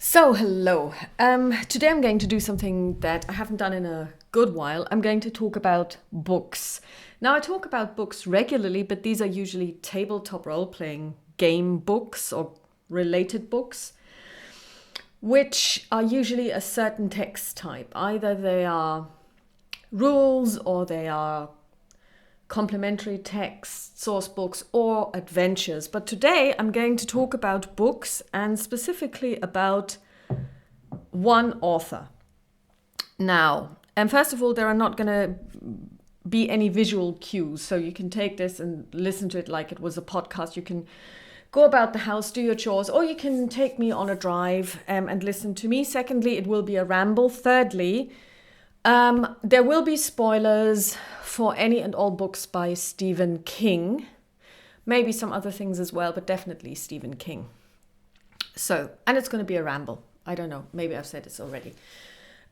So, hello. Today I'm going to do something that I haven't done in a good while. I'm going to talk about books. Now, I talk about books regularly, but these are usually tabletop role playing game books or related books, which are usually a certain text type. Either they are rules or they are complementary text, source books, or adventures. But today I'm going to talk about books and specifically about one author. Now, and first of all, there are not going to be any visual cues, so you can take this and listen to it like it was a podcast. You can go about the house, do your chores, or you can take me on a drive and listen to me. Secondly, it will be a ramble. Thirdly, there will be spoilers for any and all books by Stephen King. Maybe some other things as well, but definitely Stephen King. So, and it's going to be a ramble. I don't know. Maybe I've said this already.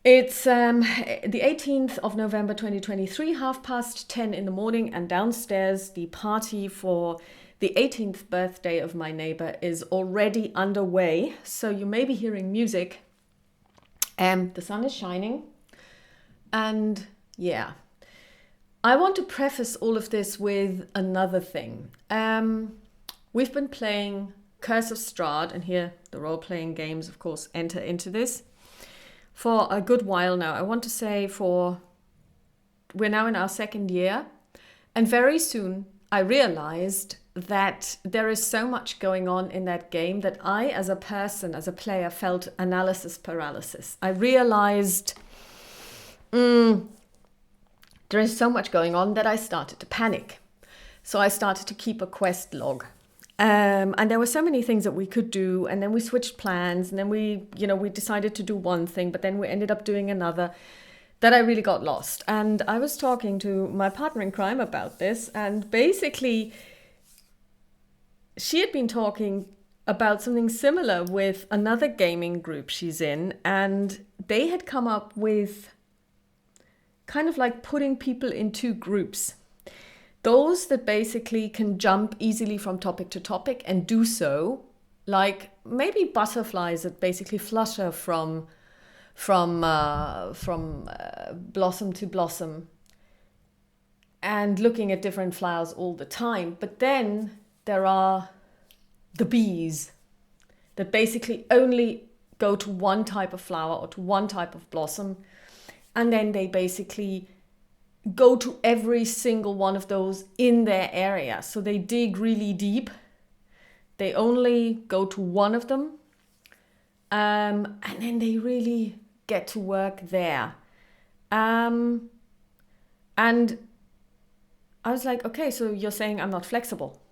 It's the 18th of November 2023, 10:30 in the morning, and downstairs the party for the 18th birthday of my neighbor is already underway. So you may be hearing music. The sun is shining. And yeah, I want to preface all of this with another thing. We've been playing Curse of Strahd, and here the role-playing games, of course, enter into this, for a good while now. I want to say we're now in our second year, and very soon I realized that there is so much going on in that game that I, as a person, as a player, felt analysis paralysis. I realized there is so much going on that I started to panic. So I started to keep a quest log. And there were so many things that we could do. And then we switched plans. And then we decided to do one thing, but then we ended up doing another, that I really got lost. And I was talking to my partner in crime about this. And basically, she had been talking about something similar with another gaming group she's in. And they had come up with kind of like putting people in two groups. Those that basically can jump easily from topic to topic and do so, like maybe butterflies that basically flutter from blossom to blossom and looking at different flowers all the time. But then there are the bees that basically only go to one type of flower or to one type of blossom. And then they basically go to every single one of those in their area. So they dig really deep. They only go to one of them. And then they really get to work there. And I was like, okay, so you're saying I'm not flexible.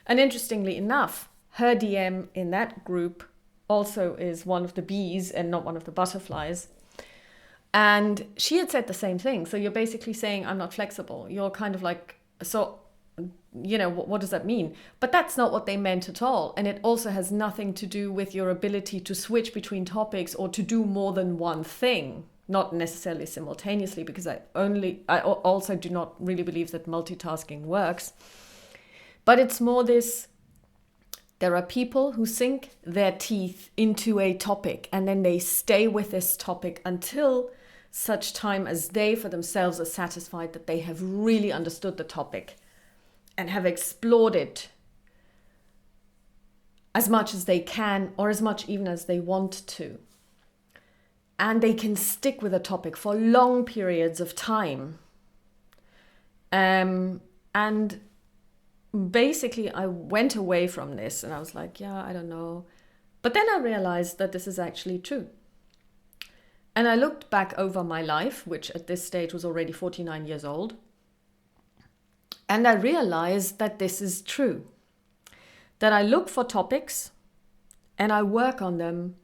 And interestingly enough, her DM in that group also is one of the bees and not one of the butterflies. And she had said the same thing. So you're basically saying I'm not flexible. You're kind of like, so, what does that mean? But that's not what they meant at all. And it also has nothing to do with your ability to switch between topics or to do more than one thing. Not necessarily simultaneously, because I also do not really believe that multitasking works. But it's more this, there are people who sink their teeth into a topic and then they stay with this topic until such time as they for themselves are satisfied that they have really understood the topic and have explored it as much as they can, or as much even as they want to. And they can stick with a topic for long periods of time. And basically I went away from this and I was like, yeah, I don't know. But then I realized that this is actually true. And I looked back over my life, which at this stage was already 49 years old. And I realized that this is true. That I look for topics and I work on them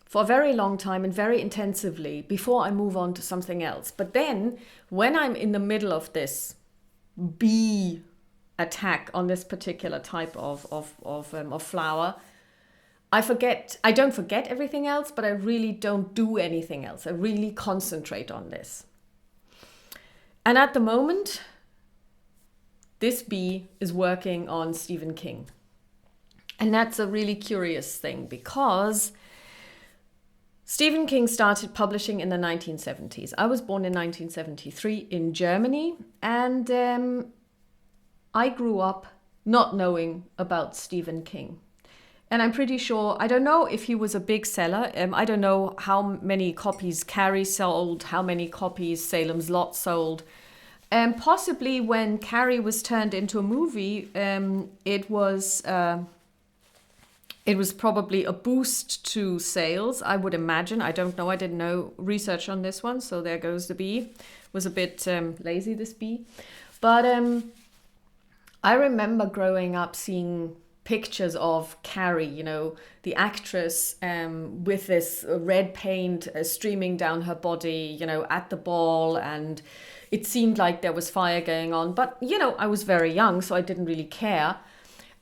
for a very long time and very intensively before I move on to something else. But then when I'm in the middle of this bee attack on this particular type of flower, I don't forget everything else, but I really don't do anything else. I really concentrate on this. And at the moment, this bee is working on Stephen King. And that's a really curious thing because Stephen King started publishing in the 1970s. I was born in 1973 in Germany, and I grew up not knowing about Stephen King. And I'm pretty sure, I don't know if he was a big seller. I don't know how many copies Carrie sold, how many copies Salem's Lot sold. Possibly when Carrie was turned into a movie, it was probably a boost to sales, I would imagine. I don't know. I didn't know research on this one. So there goes the bee. Was a bit lazy, this bee. But I remember growing up seeing pictures of Carrie, you know, the actress with this red paint streaming down her body, you know, at the ball. And it seemed like there was fire going on. But, you know, I was very young, so I didn't really care.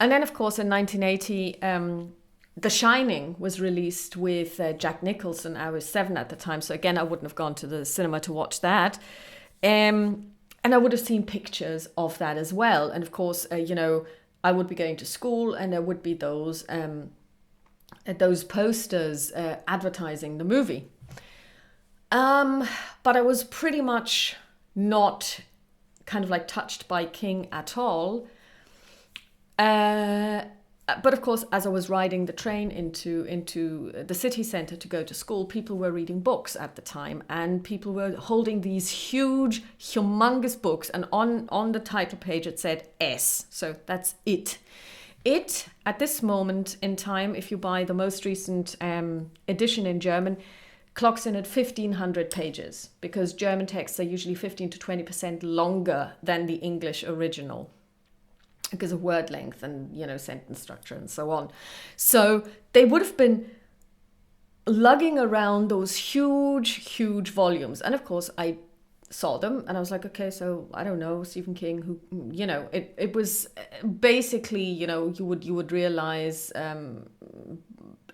And then, of course, in 1980, The Shining was released with Jack Nicholson. I was 7 at the time, so again, I wouldn't have gone to the cinema to watch that. And I would have seen pictures of that as well. And of course, you know, I would be going to school, and there would be those posters advertising the movie. But I was pretty much not kind of like touched by King at all. But of course, as I was riding the train into the city centre to go to school, people were reading books at the time, and people were holding these huge, humongous books, and on the title page it said S, so that's it. It, at this moment in time, if you buy the most recent edition in German, clocks in at 1,500 pages, because German texts are usually 15 to 20% longer than the English original, because of word length and, you know, sentence structure and so on. So they would have been lugging around those huge volumes. And of course, I saw them and I was like, okay, so I don't know, Stephen King, who, you know, it was basically, you know, you would realize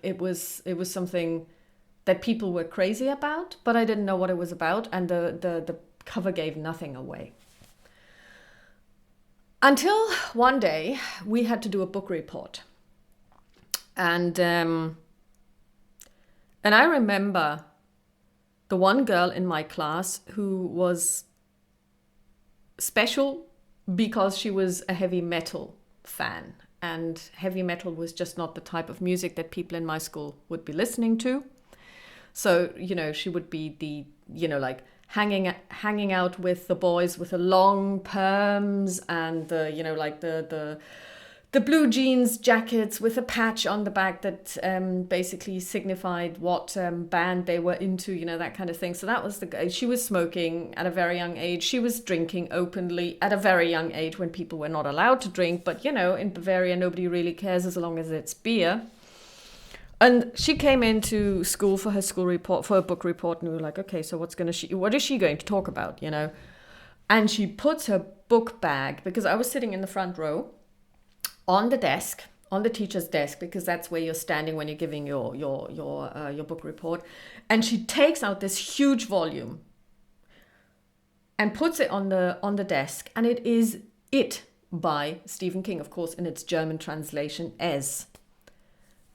it was something that people were crazy about, but I didn't know what it was about. And the cover gave nothing away. Until one day we had to do a book report, and I remember the one girl in my class who was special because she was a heavy metal fan, and heavy metal was just not the type of music that people in my school would be listening to. So, you know, she would be the, you know, like hanging out with the boys with the long perms and the, you know, like the blue jeans jackets with a patch on the back that basically signified what band they were into, you know, that kind of thing. So that was she was smoking at a very young age. She was drinking openly at a very young age when people were not allowed to drink. But, you know, in Bavaria, nobody really cares as long as it's beer. And she came into school for her school report, for a book report, and we were like, okay, so what is she going to talk about, you know? And she puts her book bag, because I was sitting in the front row, on the desk, on the teacher's desk, because that's where you're standing when you're giving your book report. And she takes out this huge volume and puts it on the desk, and it is It by Stephen King, of course, in its German translation, Es.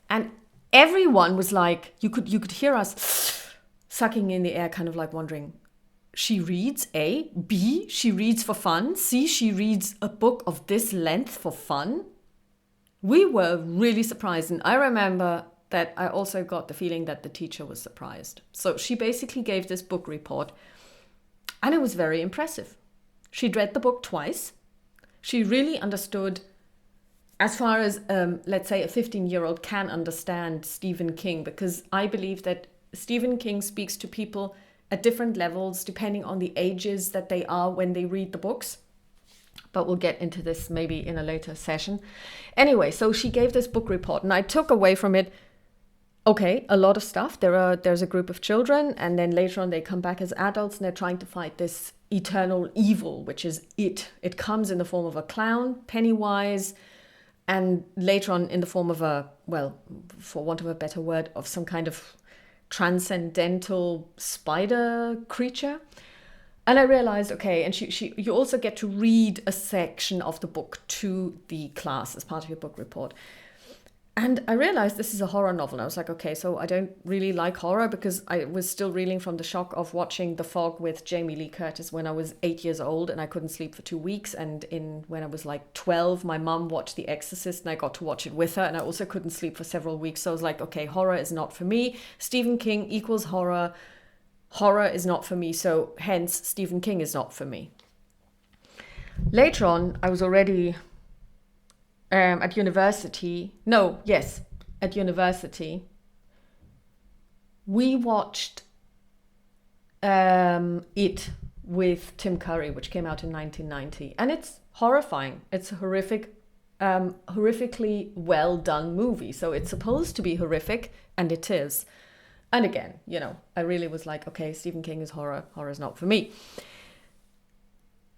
And everyone was like, you could hear us sucking in the air, kind of like wondering, she reads A, B, she reads for fun, C, she reads a book of this length for fun. We were really surprised. And I remember that I also got the feeling that the teacher was surprised. So she basically gave this book report, and it was very impressive. She'd read the book twice. She really understood, as far as, let's say, a 15-year-old can understand Stephen King, because I believe that Stephen King speaks to people at different levels, depending on the ages that they are when they read the books. But we'll get into this maybe in a later session. Anyway, so she gave this book report, and I took away from it, okay, a lot of stuff. There's a group of children, and then later on they come back as adults, and they're trying to fight this eternal evil, which is it. It comes in the form of a clown, Pennywise, and later on in the form of a, well, for want of a better word, of some kind of transcendental spider creature. And I realized, okay, and you also get to read a section of the book to the class as part of your book report. And I realized this is a horror novel. And I was like, okay, so I don't really like horror because I was still reeling from the shock of watching The Fog with Jamie Lee Curtis when I was 8 years old and I couldn't sleep for 2 weeks. And when I was like 12, my mum watched The Exorcist and I got to watch it with her. And I also couldn't sleep for several weeks. So I was like, okay, horror is not for me. Stephen King equals horror. Horror is not for me. So hence, Stephen King is not for me. Later on, I was already at university. At university. We watched It with Tim Curry, which came out in 1990. And it's horrifying. It's a horrifically well done movie. So it's supposed to be horrific, and it is. And again, I really was like, okay, Stephen King is horror. Horror is not for me.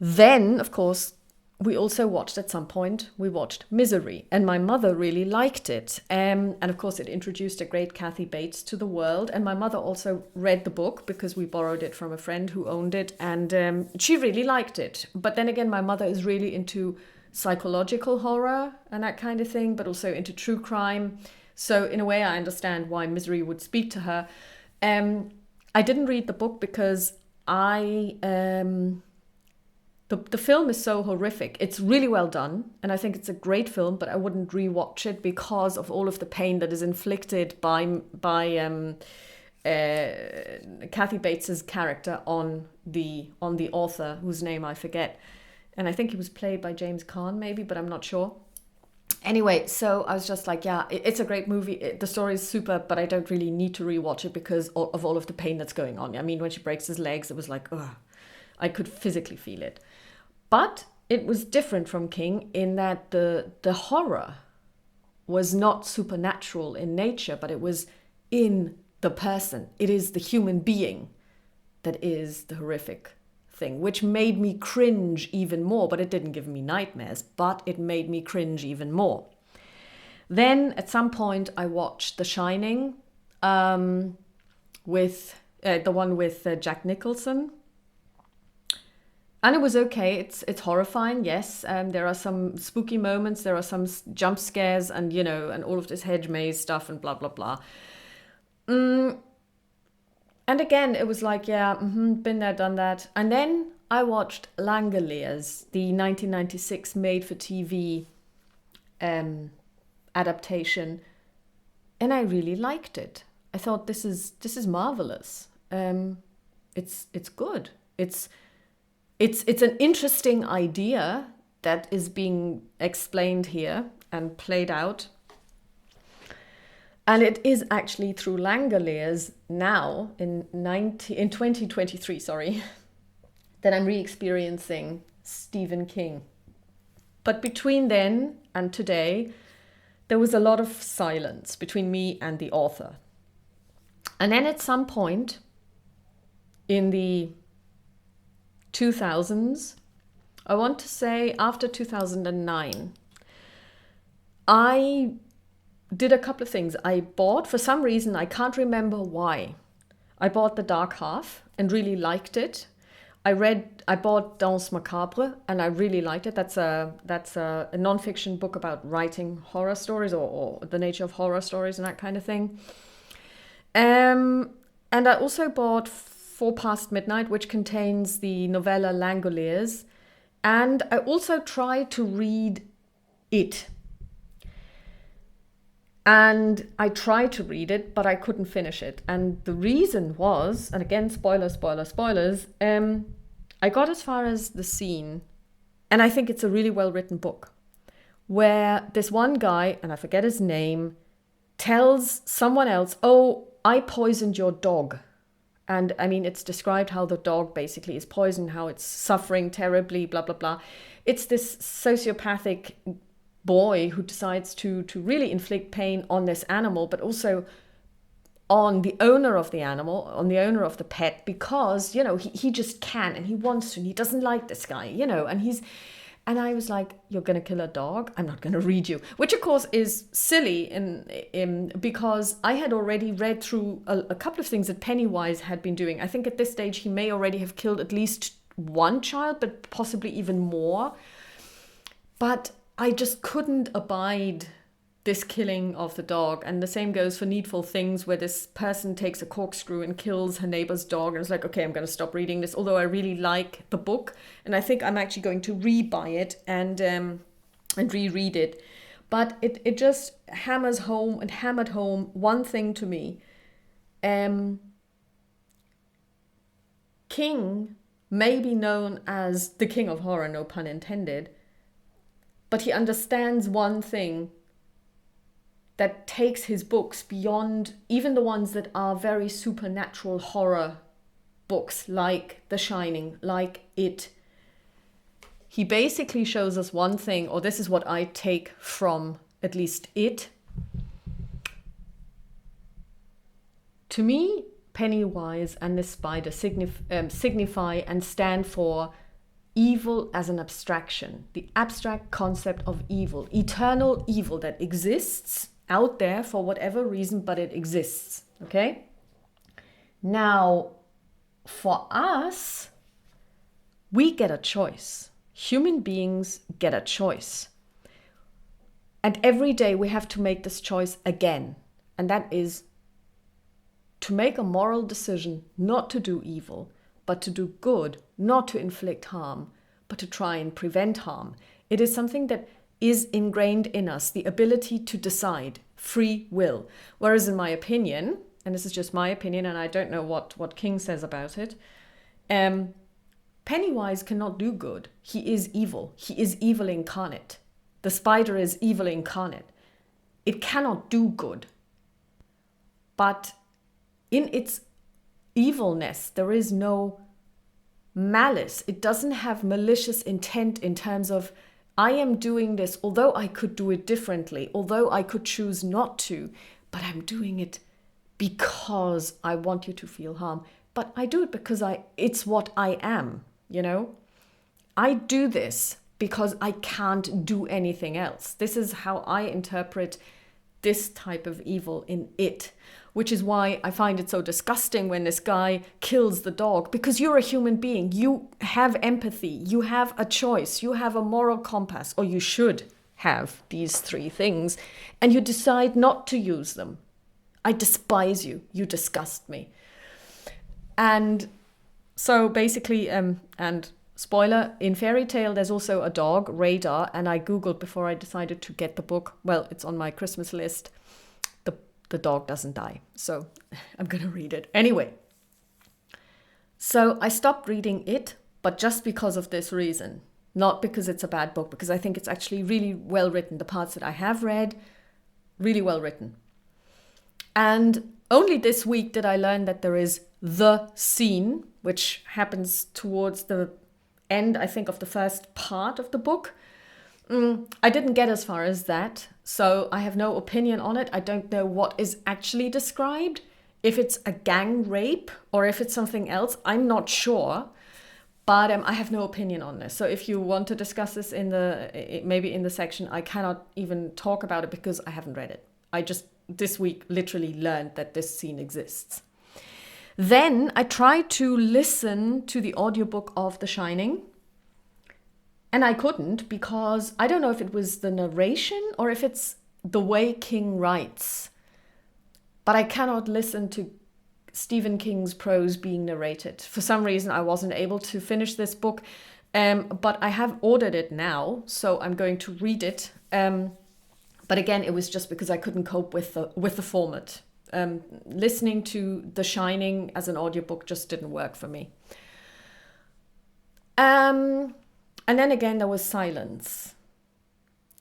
Then, of course, we also watched at some point, we watched Misery, and my mother really liked it. And of course, it introduced a great Kathy Bates to the world. And my mother also read the book because we borrowed it from a friend who owned it, and she really liked it. But then again, my mother is really into psychological horror and that kind of thing, but also into true crime. So in a way, I understand why Misery would speak to her. I didn't read the book because the film is so horrific. It's really well done, and I think it's a great film, but I wouldn't rewatch it because of all of the pain that is inflicted by Kathy Bates's character on the author, whose name I forget. And I think he was played by James Caan, maybe, but I'm not sure. Anyway, so I was just like, yeah, it's a great movie. The story is super, but I don't really need to rewatch it because of all of the pain that's going on. I mean, when she breaks his legs, it was like, ugh, I could physically feel it. But it was different from King in that the horror was not supernatural in nature, but it was in the person. It is the human being that is the horrific thing, which made me cringe even more. But it didn't give me nightmares, but it made me cringe even more. Then at some point I watched The Shining with the one with Jack Nicholson. And it was okay. It's horrifying, yes. There are some spooky moments. There are some jump scares, and and all of this hedge maze stuff and blah blah blah. And again, it was like, yeah, been there, done that. And then I watched Langoliers, the 1996 made-for-TV adaptation, and I really liked it. I thought this is marvelous. It's good. It's an interesting idea that is being explained here and played out. And it is actually through Langoliers now in 2023, that I'm re-experiencing Stephen King. But between then and today, there was a lot of silence between me and the author. And then at some point in the 2000s, I want to say after 2009, I did a couple of things. I bought, for some reason, I can't remember why, I bought The Dark Half and really liked it. I bought Danse Macabre and I really liked it. That's a non-fiction book about writing horror stories or the nature of horror stories and that kind of thing. And I also bought 4 Past Midnight, which contains the novella Langoliers. And I also tried to read It. And I tried to read it, but I couldn't finish it. And the reason was, and again, spoilers, I got as far as the scene, and I think it's a really well-written book, where this one guy, and I forget his name, tells someone else, oh, I poisoned your dog. And I mean, it's described how the dog basically is poisoned, how it's suffering terribly, blah, blah, blah. It's this sociopathic boy who decides to really inflict pain on this animal, but also on the owner of the animal, on the owner of the pet, because, he just can and he wants to, and he doesn't like this guy, and I was like, you're going to kill a dog? I'm not going to read you. Which, of course, is silly because I had already read through a couple of things that Pennywise had been doing. I think at this stage he may already have killed at least one child, but possibly even more. But I just couldn't abide this killing of the dog. And the same goes for Needful Things, where this person takes a corkscrew and kills her neighbor's dog. And it's like, okay, I'm going to stop reading this, although I really like the book. And I think I'm actually going to re-buy it and reread it. But it just hammered home one thing to me. King may be known as the king of horror, no pun intended, but he understands one thing that takes his books beyond even the ones that are very supernatural horror books, like The Shining, like It. He basically shows us one thing, or this is what I take from at least It. To me, Pennywise and the spider signify and stand for evil as an abstraction, the abstract concept of evil, eternal evil that exists out there for whatever reason, but it exists, okay? Now, for us, we get a choice. Human beings get a choice. And every day we have to make this choice again, and that is to make a moral decision not to do evil, but to do good, not to inflict harm, but to try and prevent harm. It is something that is ingrained in us, the ability to decide, free will. Whereas in my opinion, and this is just my opinion, and I don't know what King says about it, Pennywise cannot do good. He is evil. He is evil incarnate. The spider is evil incarnate. It cannot do good. But in its evilness, there is no malice. It doesn't have malicious intent in terms of, I am doing this, although I could do it differently, although I could choose not to, but I'm doing it because I want you to feel harm. But I do it because it's what I am, you know? I do this because I can't do anything else. This is how I interpret this type of evil in It, which is why I find it so disgusting when this guy kills the dog, because you're a human being. You have empathy, you have a choice, you have a moral compass, or you should have these three things, and you decide not to use them. I despise you, you disgust me. And so basically, and spoiler, in Fairy Tale there's also a dog, Radar, and I googled before I decided to get the book. Well, it's on my Christmas list. The dog doesn't die, so I'm gonna read it anyway. So I stopped reading It, but just because of this reason, not because it's a bad book, because I think it's actually really well written. The parts that I have read, really well written. And only this week did I learn that there is the scene, which happens towards the end, I think, of the first part of the book. I didn't get as far as that, so I have no opinion on it. I don't know what is actually described, if it's a gang rape or if it's something else. I'm not sure, but I have no opinion on this. So if you want to discuss this maybe in the section, I cannot even talk about it because I haven't read it. I just this week literally learned that this scene exists. Then I tried to listen to the audiobook of The Shining. And I couldn't, because I don't know if it was the narration or if it's the way King writes. But I cannot listen to Stephen King's prose being narrated. For some reason, I wasn't able to finish this book. But I have ordered it now, so I'm going to read it. But again, it was just because I couldn't cope with the format. Listening to The Shining as an audiobook just didn't work for me. And then again, there was silence.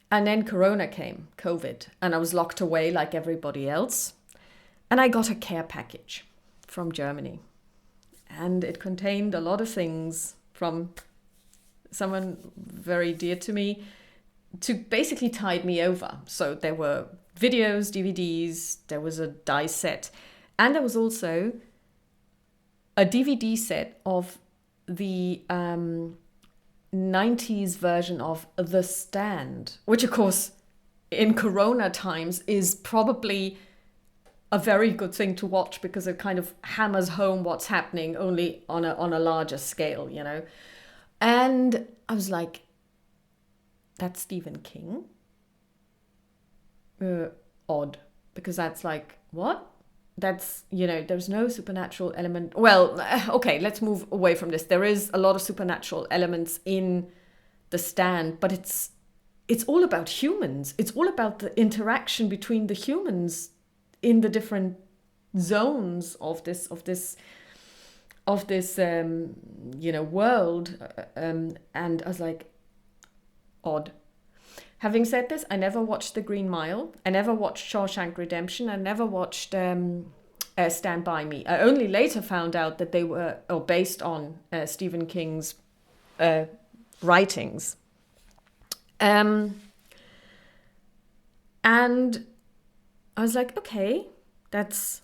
And then Corona came, COVID, and I was locked away like everybody else. And I got a care package from Germany. And it contained a lot of things from someone very dear to me to basically tide me over. So there were videos, DVDs, there was a dice set, and there was also a DVD set of the 90s version of The Stand, which of course in Corona times is probably a very good thing to watch because it kind of hammers home what's happening only on a larger scale, you know. And I was like, that's Stephen King? odd, because that's like, what? That's, there's no supernatural element. Well, okay, let's move away from this. There is a lot of supernatural elements in The Stand, but it's all about humans. It's all about the interaction between the humans in the different zones of this world. And I was like, odd. Having said this, I never watched The Green Mile. I never watched Shawshank Redemption. I never watched Stand By Me. I only later found out that they were based on Stephen King's writings. And I was like, okay, that's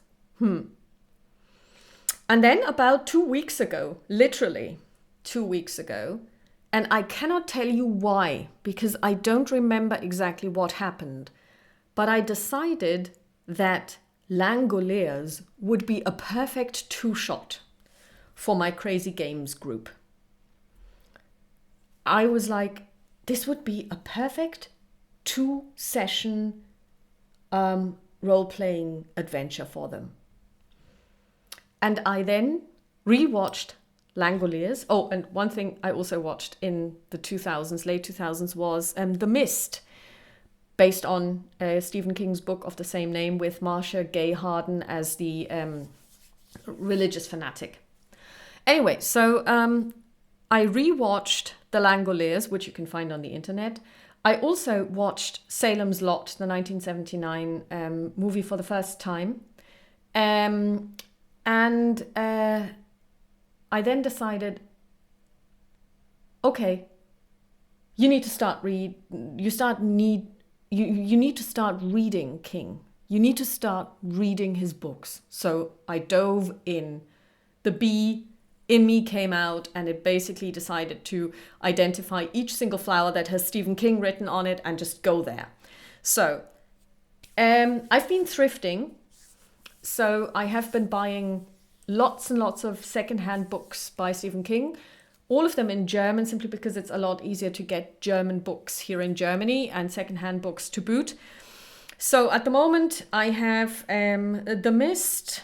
And then about 2 weeks ago, literally 2 weeks ago, and I cannot tell you why, because I don't remember exactly what happened, but I decided that Langoliers would be a perfect two-shot for my Crazy Games group. I was like, this would be a perfect 2-session role-playing adventure for them. And I then rewatched Langoliers. Oh, and one thing I also watched in the 2000s, late 2000s, was The Mist, based on Stephen King's book of the same name, with Marcia Gay Harden as the religious fanatic. Anyway, so I rewatched The Langoliers, which you can find on the internet. I also watched Salem's Lot, the 1979 movie, for the first time. And I then decided, okay, you need to start you need to start reading King. You need to start reading his books. So I dove in. The bee in me came out, and it basically decided to identify each single flower that has Stephen King written on it and just go there. So I've been thrifting. So I have been buying lots and lots of secondhand books by Stephen King, all of them in German, simply because it's a lot easier to get German books here in Germany, and secondhand books to boot. So at the moment I have The Mist.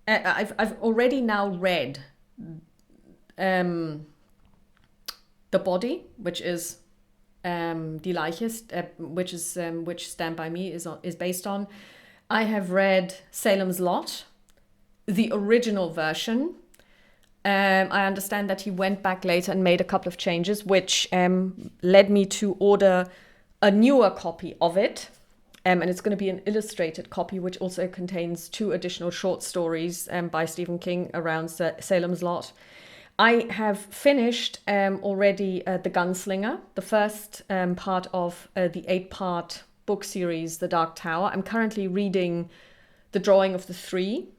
I've already now read The Body, which is Die Leiche, which Stand By Me is based on. I have read Salem's Lot, the original version. I understand that he went back later and made a couple of changes, which led me to order a newer copy of it. And it's going to be an illustrated copy, which also contains 2 additional short stories by Stephen King around Salem's Lot. I have finished already The Gunslinger, the first part of the 8-part book series, The Dark Tower. I'm currently reading The Drawing of the Three.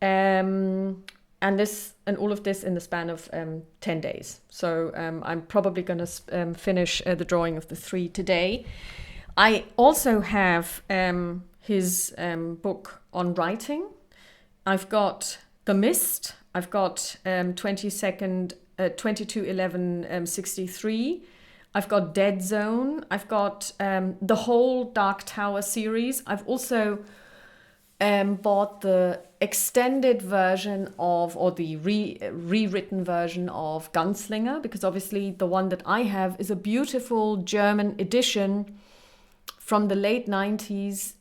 And all of this in the span of 10 days. So I'm probably going to finish The Drawing of the Three today. I also have his book on writing. I've got The Mist. I've got 22/11/63. I've got Dead Zone. I've got the whole Dark Tower series. I've also bought the extended version or the rewritten version of Gunslinger, because obviously the one that I have is a beautiful German edition from the late 90s,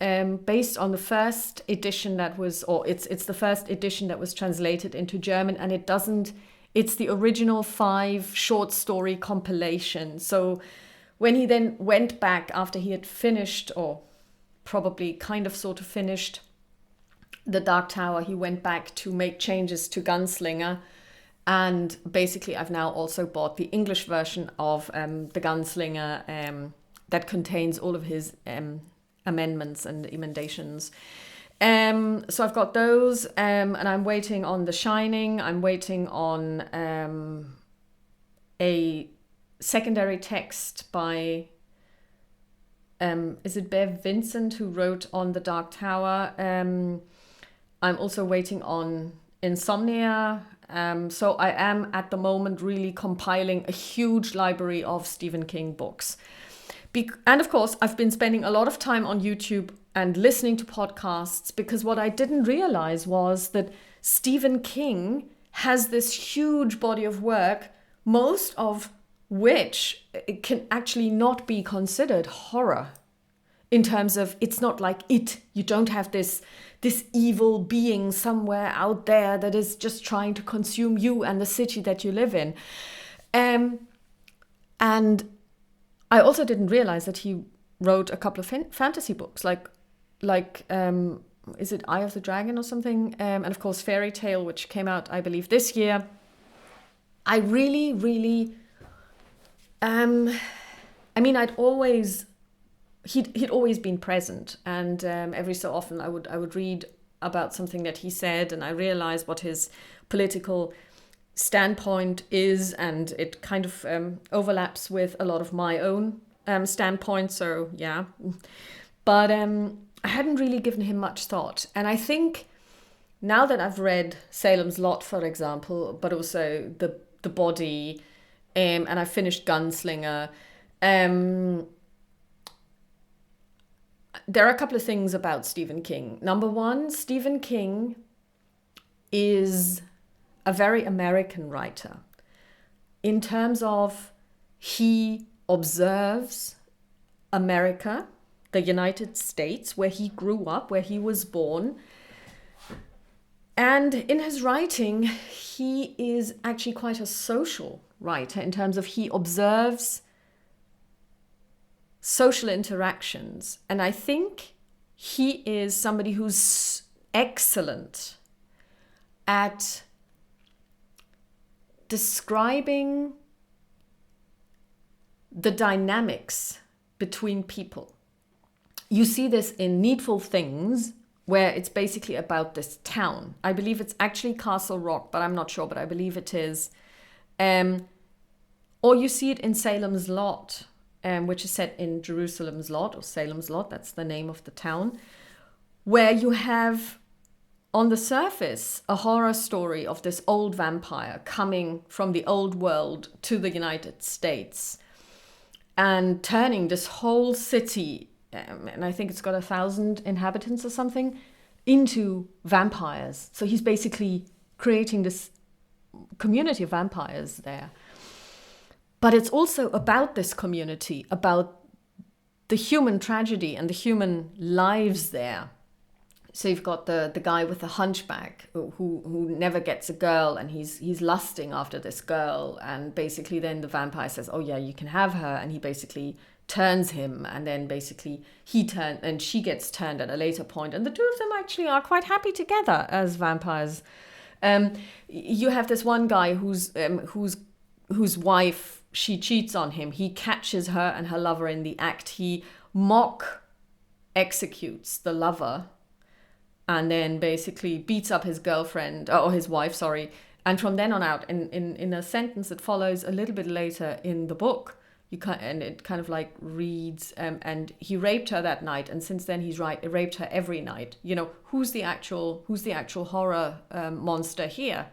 based on the first edition that was, or it's the first edition that was translated into German, and it's the original 5 short story compilation. So when he then went back after he had finished, or probably kind of sort of finished, The Dark Tower, he went back to make changes to Gunslinger. And basically I've now also bought the English version of the Gunslinger, that contains all of his amendments and emendations. So I've got those, and I'm waiting on The Shining. I'm waiting on a secondary text by, is it Bev Vincent, who wrote on The Dark Tower? I'm also waiting on Insomnia. So I am at the moment really compiling a huge library of Stephen King books. And of course, I've been spending a lot of time on YouTube and listening to podcasts, because what I didn't realize was that Stephen King has this huge body of work, most of which can actually not be considered horror. In terms of, it's not like It. You don't have this evil being somewhere out there that is just trying to consume you and the city that you live in. And I also didn't realize that he wrote a couple of fantasy books, like is it Eye of the Dragon or something? And of course, Fairy Tale, which came out, I believe, this year. I really, really, he'd always been present, and every so often I would read about something that he said, and I realized what his political standpoint is, and it kind of overlaps with a lot of my own standpoint. So yeah, but I hadn't really given him much thought, and I think now that I've read Salem's Lot, for example, but also the Body, and I finished Gunslinger. There are a couple of things about Stephen King. Number one, Stephen King is a very American writer in terms of he observes America, the United States, where he grew up, where he was born. And in his writing, he is actually quite a social writer in terms of he observes social interactions. And I think he is somebody who's excellent at describing the dynamics between people. You see this in Needful Things, where it's basically about this town. I believe it's actually Castle Rock, but I'm not sure, but I believe it is. Or you see it in Salem's Lot, which is set in Jerusalem's Lot, or Salem's Lot, that's the name of the town, where you have, on the surface, a horror story of this old vampire coming from the old world to the United States and turning this whole city, and I think it's got 1,000 inhabitants or something, into vampires. So he's basically creating this community of vampires there. But it's also about this community, about the human tragedy and the human lives there. So you've got the guy with the hunchback who never gets a girl, and he's lusting after this girl, and basically then the vampire says, oh yeah, you can have her, and he basically turns him, and then basically and she gets turned at a later point, and the two of them actually are quite happy together as vampires. You have this one guy whose wife, she cheats on him. He catches her and her lover in the act. He mock executes the lover, and then basically beats up his girlfriend, or his wife, sorry. And from then on out, in a sentence that follows a little bit later in the book, and it kind of like reads, and he raped her that night, and since then he's raped her every night. You know, who's the actual horror monster here?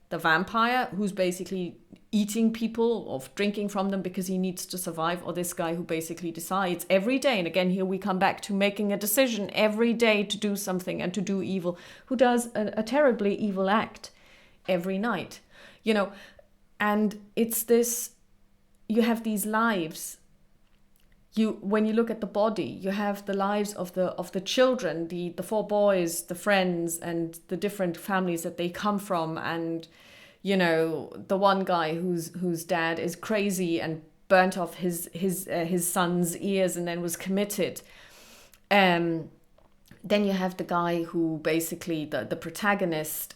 The vampire who's basically eating people or drinking from them because he needs to survive, or this guy who basically decides every day, and again here we come back to making a decision every day to do something and to do evil, who does a terribly evil act every night, you know. And it's this, you have these lives. When you look at the Body, you have the lives of the children, the 4 boys, the friends, and the different families that they come from. And you know, the one guy whose dad is crazy and burnt off his son's ears and then was committed. Then you have the guy who basically the protagonist,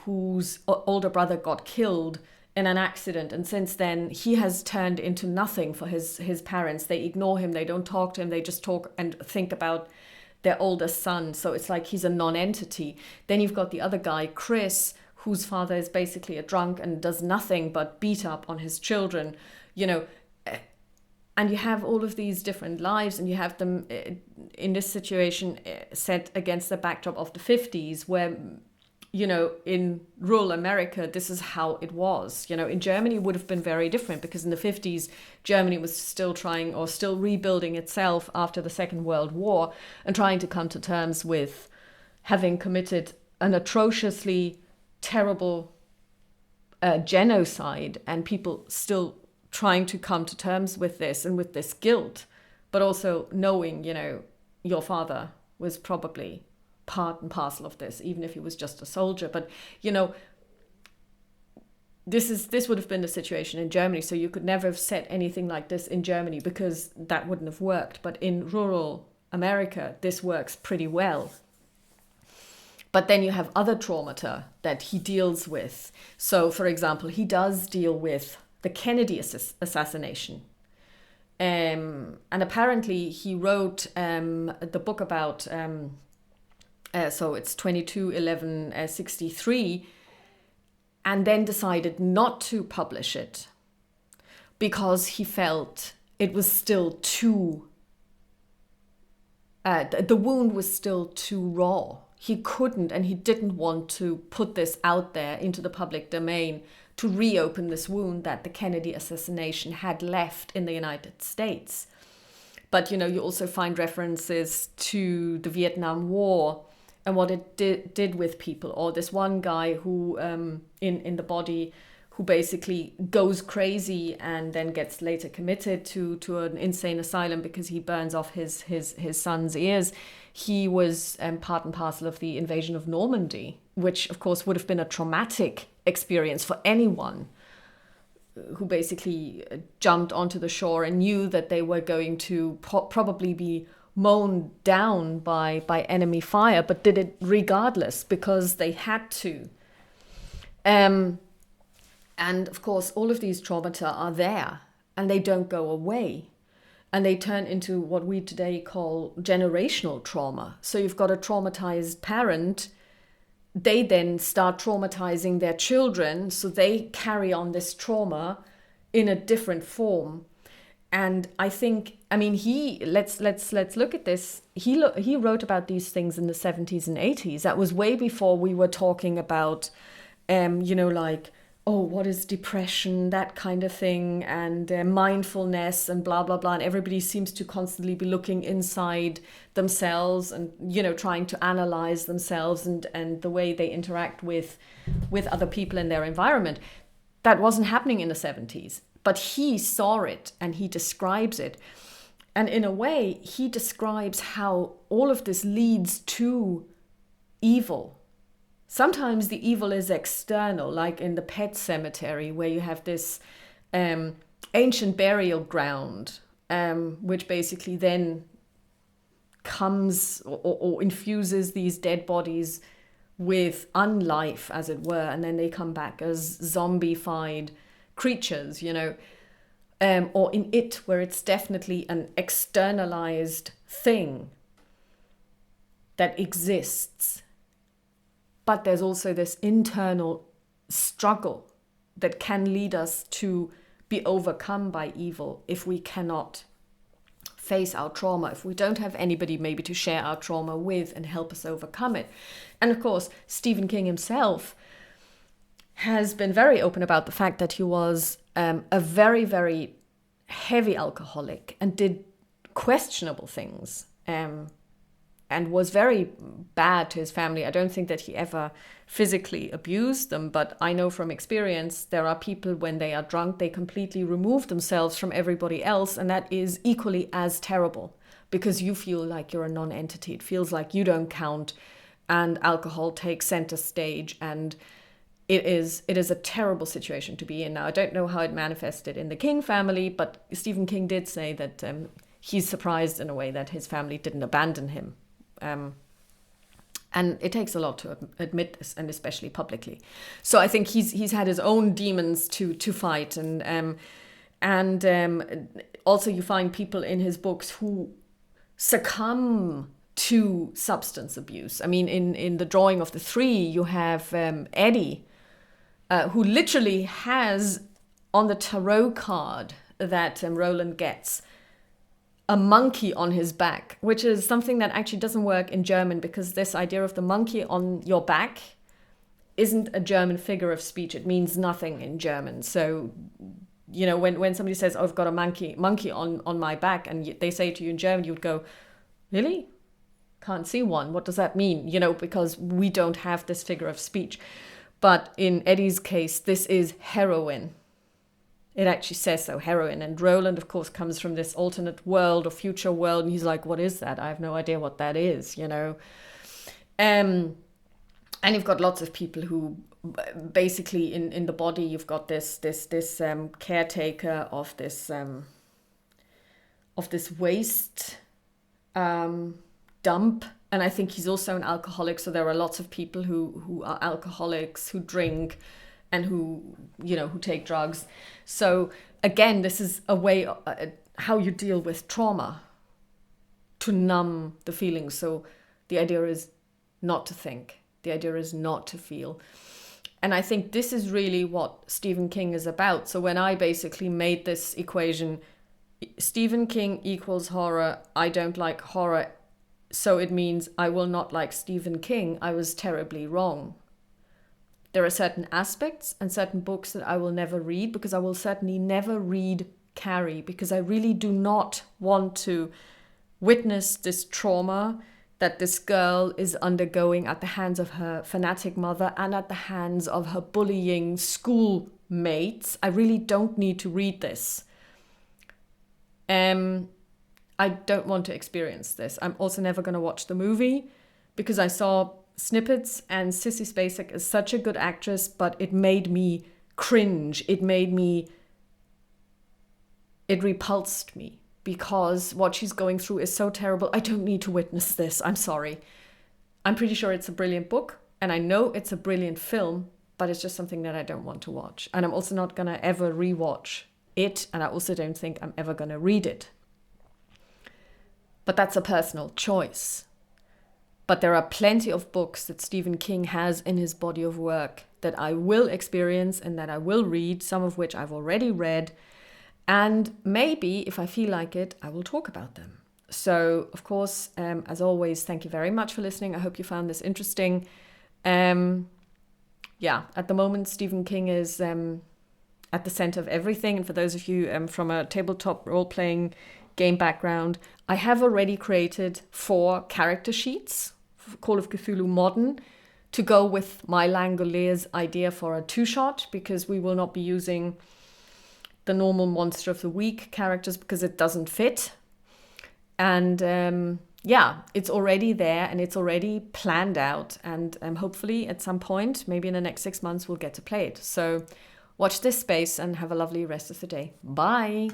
whose older brother got killed in an accident, and since then he has turned into nothing for his parents. They ignore him, they don't talk to him, they just talk and think about their older son. So it's like he's a non-entity. Then you've got the other guy, Chris, whose father is basically a drunk and does nothing but beat up on his children, you know. And you have all of these different lives, and you have them in this situation set against the backdrop of the 50s, where in rural America, this is how it was. In Germany, it would have been very different, because in the 50s, Germany was still still rebuilding itself after the Second World War, and trying to come to terms with having committed an atrociously terrible genocide, and people still trying to come to terms with this and with this guilt, but also knowing, your father was probably part and parcel of this, even if he was just a soldier. But this would have been the situation in Germany, so you could never have said anything like this in Germany, because that wouldn't have worked. But in rural America, this works pretty well. But then you have other traumata that he deals with. So, for example, he does deal with the Kennedy assassination. And apparently he wrote the book about, so it's 22/11/63, and then decided not to publish it because he felt it was still too, the wound was still too raw. He couldn't, and he didn't want to put this out there into the public domain to reopen this wound that the Kennedy assassination had left in the United States. But, you also find references to the Vietnam War and what it did with people. Or this one guy who, in the body, who basically goes crazy and then gets later committed to an insane asylum because he burns off his son's ears. He was part and parcel of the invasion of Normandy, which of course would have been a traumatic experience for anyone who basically jumped onto the shore and knew that they were going to probably be mown down by enemy fire, but did it regardless because they had to. And of course, all of these traumata are there and they don't go away. And they turn into what we today call generational trauma. So you've got a traumatized parent. They then start traumatizing their children. So they carry on this trauma in a different form. And I think, let's look at this. He wrote about these things in the 70s and 80s. That was way before we were talking about, what is depression, that kind of thing, and mindfulness and blah, blah, blah. And everybody seems to constantly be looking inside themselves and, trying to analyze themselves and the way they interact with other people in their environment. That wasn't happening in the 70s. But he saw it and he describes it. And in a way, he describes how all of this leads to evil. Sometimes the evil is external, like in the Pet Cemetery, where you have this ancient burial ground, which basically then comes or infuses these dead bodies with unlife, as it were, and then they come back as zombified creatures, or in It, where it's definitely an externalized thing that exists. But there's also this internal struggle that can lead us to be overcome by evil if we cannot face our trauma, if we don't have anybody maybe to share our trauma with and help us overcome it. And of course, Stephen King himself has been very open about the fact that he was a very, very heavy alcoholic and did questionable things. And was very bad to his family. I don't think that he ever physically abused them, but I know from experience there are people, when they are drunk, they completely remove themselves from everybody else, and that is equally as terrible because you feel like you're a non-entity. It feels like you don't count, and alcohol takes center stage, and it is a terrible situation to be in. Now, I don't know how it manifested in the King family, but Stephen King did say that he's surprised in a way that his family didn't abandon him. And it takes a lot to admit this, and especially publicly. So I think he's had his own demons to fight, and also you find people in his books who succumb to substance abuse. I mean, in The Drawing of the Three, you have Eddie, who literally has on the tarot card that Roland gets a monkey on his back, which is something that actually doesn't work in German, because this idea of the monkey on your back isn't a German figure of speech. It means nothing in German. So, you know, when somebody says, oh, I've got a monkey on my back, and they say to you in German, you would go, really? Can't see one. What does that mean? You know, because we don't have this figure of speech. But in Eddie's case, this is heroin. It actually says so, heroin. And Roland, of course, comes from this alternate world or future world. And he's like, what is that? I have no idea what that is, you know. And you've got lots of people who basically in the body, you've got this caretaker of this waste dump. And I think he's also an alcoholic. So there are lots of people who are alcoholics, who drink, and who take drugs. So again, this is a way how you deal with trauma, to numb the feelings. So the idea is not to think. The idea is not to feel. And I think this is really what Stephen King is about. So when I basically made this equation, Stephen King equals horror, I don't like horror, so it means I will not like Stephen King, I was terribly wrong. There are certain aspects and certain books that I will never read, because I will certainly never read Carrie, because I really do not want to witness this trauma that this girl is undergoing at the hands of her fanatic mother and at the hands of her bullying schoolmates. I really don't need to read this. I don't want to experience this. I'm also never going to watch the movie, because I saw snippets, and Sissy Spacek is such a good actress, but it made me cringe. It repulsed me, because what she's going through is so terrible. I don't need to witness this. I'm sorry. I'm pretty sure it's a brilliant book, and I know it's a brilliant film, but it's just something that I don't want to watch. And I'm also not going to ever rewatch it, and I also don't think I'm ever going to read it. But that's a personal choice. But there are plenty of books that Stephen King has in his body of work that I will experience and that I will read, some of which I've already read. And maybe, if I feel like it, I will talk about them. So, of course, as always, thank you very much for listening. I hope you found this interesting. At the moment, Stephen King is at the center of everything. And for those of you from a tabletop role-playing game background, I have already created 4 character sheets for Call of Cthulhu Modern to go with my Langoliers idea for a 2-shot, because we will not be using the normal Monster of the Week characters because it doesn't fit. And it's already there and it's already planned out. And hopefully at some point, maybe in the next 6 months, we'll get to play it. So watch this space and have a lovely rest of the day. Bye.